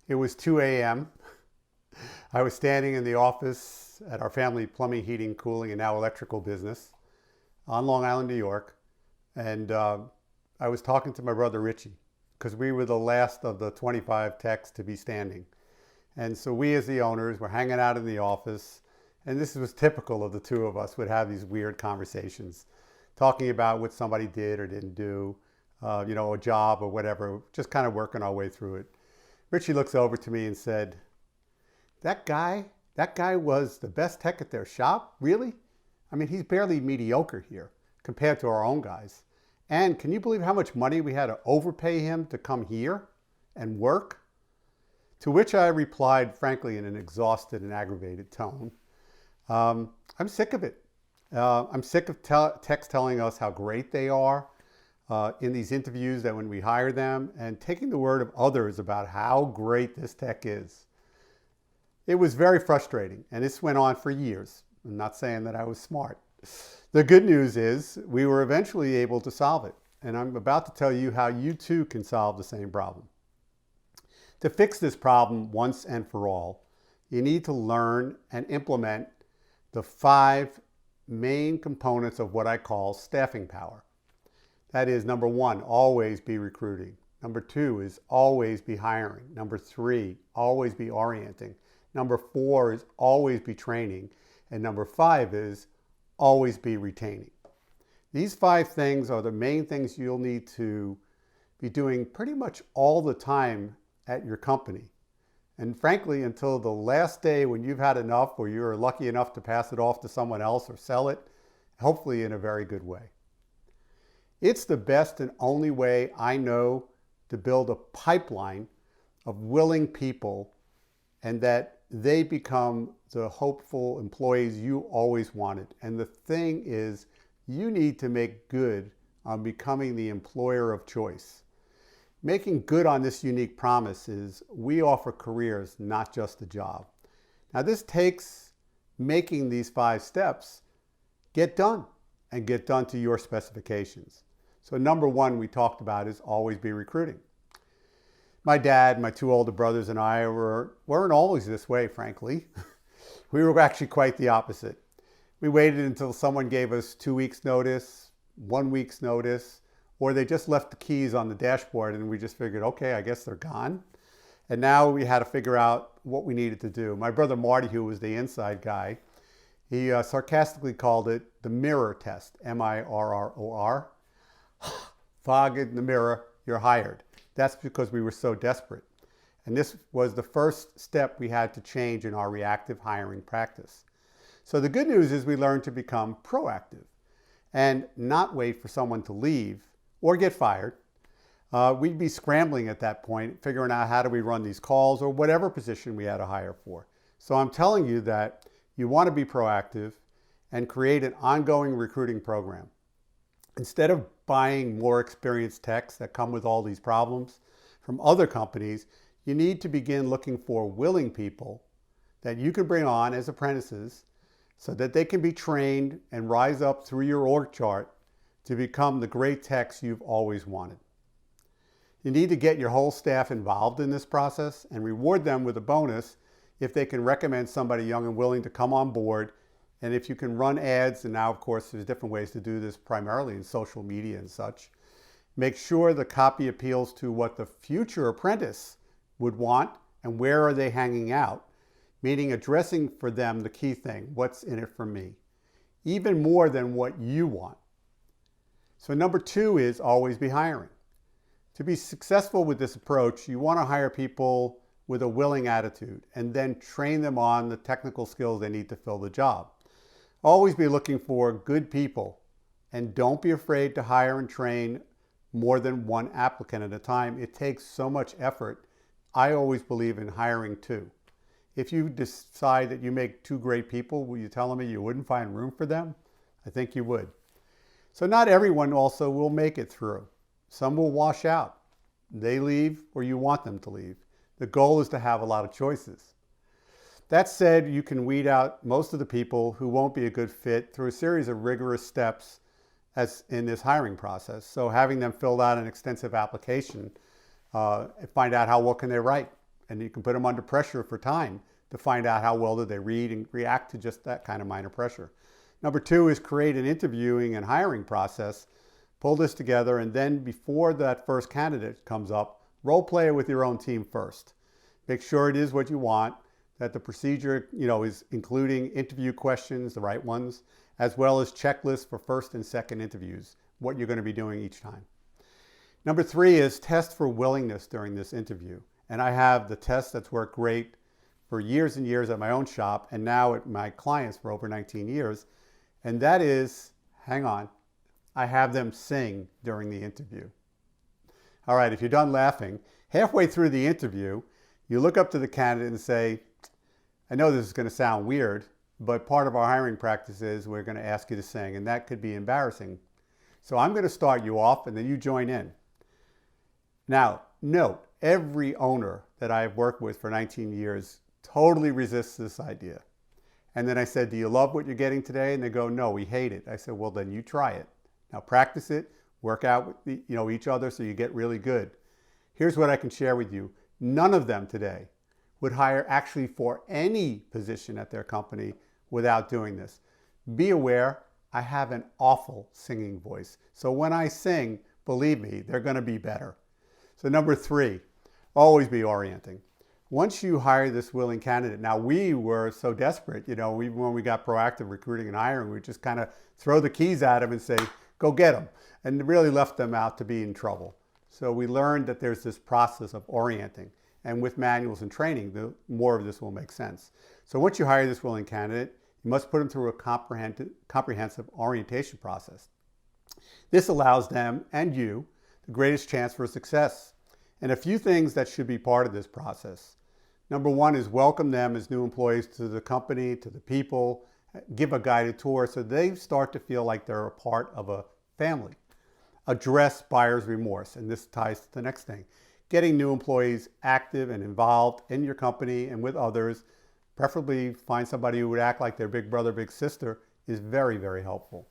It was 2 a.m. I was standing in the office at our family plumbing, heating, cooling, and now electrical business on Long Island, New York. And I was talking to my brother Richie because we were the last of the 25 techs to be standing. And so we as the owners were hanging out in the office. And this was typical of the two of us, would have these weird conversations, talking about what somebody did or didn't do, a job or whatever, just kind of working our way through it. Richie looks over to me and said, that guy was the best tech at their shop? Really? I mean, he's barely mediocre here compared to our own guys. And can you believe how much money we had to overpay him to come here and work? To which I replied, frankly, in an exhausted and aggravated tone, I'm sick of it. I'm sick of techs telling us how great they are in these interviews, that when we hire them, and taking the word of others about how great this tech is. It was very frustrating, and this went on for years. I'm not saying that I was smart. The good news is we were eventually able to solve it, and I'm about to tell you how you too can solve the same problem. To fix this problem once and for all, you need to learn and implement the 5 main components of what I call staffing power. That is, number 1, always be recruiting. Number 2 is always be hiring. Number 3, always be orienting. Number 4 is always be training. And number 5 is always be retaining. These 5 things are the main things you'll need to be doing pretty much all the time at your company. And frankly, until the last day when you've had enough, or you're lucky enough to pass it off to someone else or sell it, hopefully in a very good way. It's the best and only way I know to build a pipeline of willing people, and that they become the hopeful employees you always wanted. And the thing is, you need to make good on becoming the employer of choice. Making good on this unique promise is we offer careers, not just a job. Now this takes making these 5 steps get done, and get done to your specifications. So number 1 we talked about is always be recruiting. My dad, my 2 older brothers, and I weren't always this way, frankly. We were actually quite the opposite. We waited until someone gave us 2 weeks notice, 1 week's notice, or they just left the keys on the dashboard and we just figured, okay, I guess they're gone. And now we had to figure out what we needed to do. My brother Marty, who was the inside guy, he sarcastically called it the mirror test, M-I-R-R-O-R. Fog in the mirror, you're hired. That's because we were so desperate. And this was the first step we had to change in our reactive hiring practice. So the good news is we learned to become proactive and not wait for someone to leave or get fired. We'd be scrambling at that point, figuring out how do we run these calls or whatever position we had to hire for. So I'm telling you that you want to be proactive and create an ongoing recruiting program. Instead of buying more experienced techs that come with all these problems from other companies, you need to begin looking for willing people that you can bring on as apprentices so that they can be trained and rise up through your org chart to become the great techs you've always wanted. You need to get your whole staff involved in this process and reward them with a bonus if they can recommend somebody young and willing to come on board. And if you can run ads, and now of course there's different ways to do this, primarily in social media and such, make sure the copy appeals to what the future apprentice would want and where are they hanging out, meaning addressing for them the key thing, what's in it for me, even more than what you want. So number 2 is always be hiring. To be successful with this approach, you want to hire people with a willing attitude and then train them on the technical skills they need to fill the job. Always be looking for good people, and don't be afraid to hire and train more than 1 applicant at a time. It takes so much effort. I always believe in hiring 2. If you decide that you make 2 great people, will you tell me you wouldn't find room for them? I think you would. So not everyone also will make it through. Some will wash out. They leave or you want them to leave. The goal is to have a lot of choices. That said, you can weed out most of the people who won't be a good fit through a series of rigorous steps as in this hiring process. So having them fill out an extensive application, find out how well can they write, and you can put them under pressure for time to find out how well do they read and react to just that kind of minor pressure. Number 2 is create an interviewing and hiring process. Pull this together, and then before that first candidate comes up, role play it with your own team first. Make sure it is what you want, that the procedure, is including interview questions, the right ones, as well as checklists for first and second interviews, what you're going to be doing each time. Number 3 is test for willingness during this interview. And I have the test that's worked great for years and years at my own shop and now at my clients for over 19 years. And that is, hang on, I have them sing during the interview. All right, if you're done laughing, halfway through the interview, you look up to the candidate and say, I know this is going to sound weird, but part of our hiring practice is we're going to ask you to sing, and that could be embarrassing. So I'm going to start you off, and then you join in. Now, note, every owner that I've worked with for 19 years totally resists this idea. And then I said, do you love what you're getting today? And they go, no, we hate it. I said, well, then you try it. Now practice it, work out with each other so you get really good. Here's what I can share with you. None of them today would hire actually for any position at their company without doing this. Be aware, I have an awful singing voice. So when I sing, believe me, they're going to be better. So number 3, always be orienting. Once you hire this willing candidate, now we were so desperate, when we got proactive recruiting and hiring, we just kind of throw the keys at them and say, go get them, and really left them out to be in trouble. So we learned that there's this process of orienting. And with manuals and training, more of this will make sense. So once you hire this willing candidate, you must put them through a comprehensive orientation process. This allows them and you the greatest chance for success. And a few things that should be part of this process. Number 1 is welcome them as new employees to the company, to the people, give a guided tour so they start to feel like they're a part of a family. Address buyer's remorse, and this ties to the next thing. Getting new employees active and involved in your company and with others, preferably find somebody who would act like their big brother, big sister, is very, very helpful.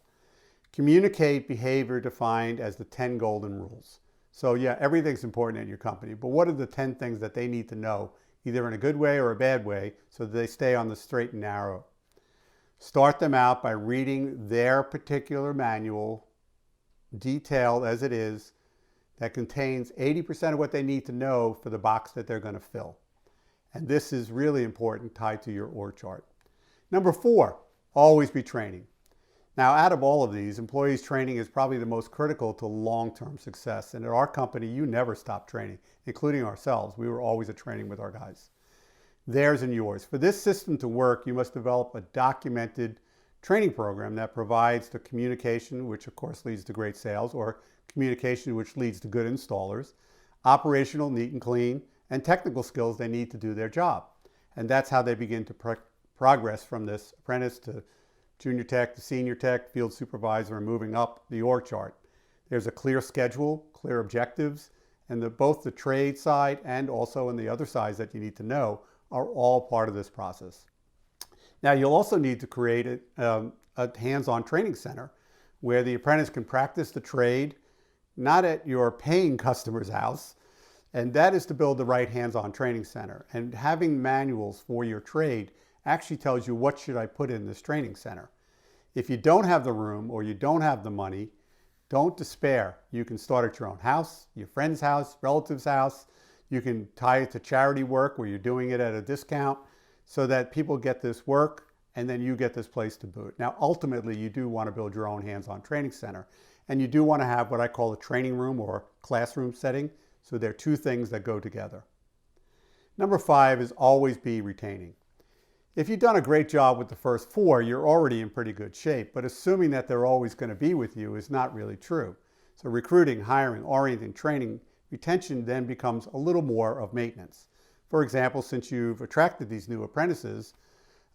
Communicate behavior defined as the 10 golden rules. So yeah, everything's important in your company, but what are the 10 things that they need to know, either in a good way or a bad way, so that they stay on the straight and narrow? Start them out by reading their particular manual, detailed as it is, that contains 80% of what they need to know for the box that they're going to fill. And this is really important, tied to your org chart. Number 4, always be training. Now, out of all of these, employees training is probably the most critical to long-term success. And at our company, you never stop training, including ourselves. We were always at training with our guys. Theirs and yours. For this system to work, you must develop a documented training program that provides the communication, which of course leads to great sales, or communication which leads to good installers, operational, neat and clean, and technical skills they need to do their job. And that's how they begin to progress from this apprentice to junior tech to senior tech, field supervisor, and moving up the org chart. There's a clear schedule, clear objectives, and both the trade side and also in the other sides that you need to know are all part of this process. Now, you'll also need to create a hands-on training center where the apprentice can practice the trade, not at your paying customer's house, and that is to build the right hands-on training center. And having manuals for your trade actually tells you what should I put in this training center. If you don't have the room or you don't have the money, don't despair. You can start at your own house, your friend's house, relative's house. You can tie it to charity work where you're doing it at a discount so that people get this work and then you get this place to boot. Now, ultimately, you do want to build your own hands-on training center. And you do want to have what I call a training room or classroom setting. So there are 2 things that go together. Number 5 is always be retaining. If you've done a great job with the first 4, you're already in pretty good shape. But assuming that they're always going to be with you is not really true. So recruiting, hiring, orienting, training, retention then becomes a little more of maintenance. For example, since you've attracted these new apprentices,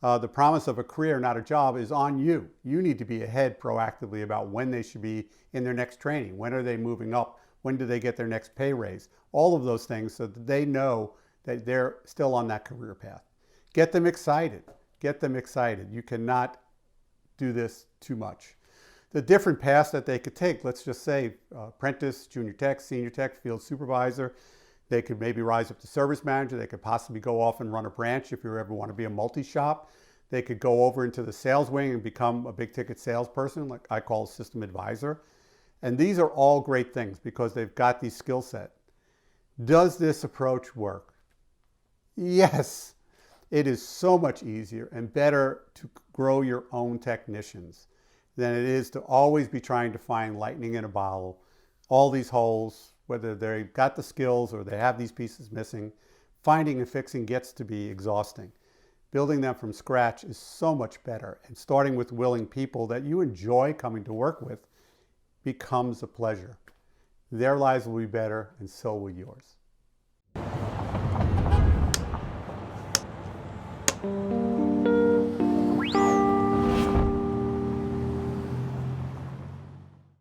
the promise of a career, not a job, is on you. You need to be ahead proactively about when they should be in their next training. When are they moving up? When do they get their next pay raise? All of those things so that they know that they're still on that career path. Get them excited. Get them excited. You cannot do this too much. the different paths that they could take. Let's just say apprentice, junior tech, senior tech, field supervisor. They could maybe rise up to service manager. They could possibly go off and run a branch if you ever want to be a multi-shop. They could go over into the sales wing and become a big ticket salesperson, like I call a system advisor. And these are all great things because they've got these skill set. Does this approach work? Yes. It is so much easier and better to grow your own technicians than it is to always be trying to find lightning in a bottle, all these holes, whether they've got the skills or they have these pieces missing. Finding and fixing gets to be exhausting. Building them from scratch is so much better, and starting with willing people that you enjoy coming to work with becomes a pleasure. Their lives will be better, and so will yours.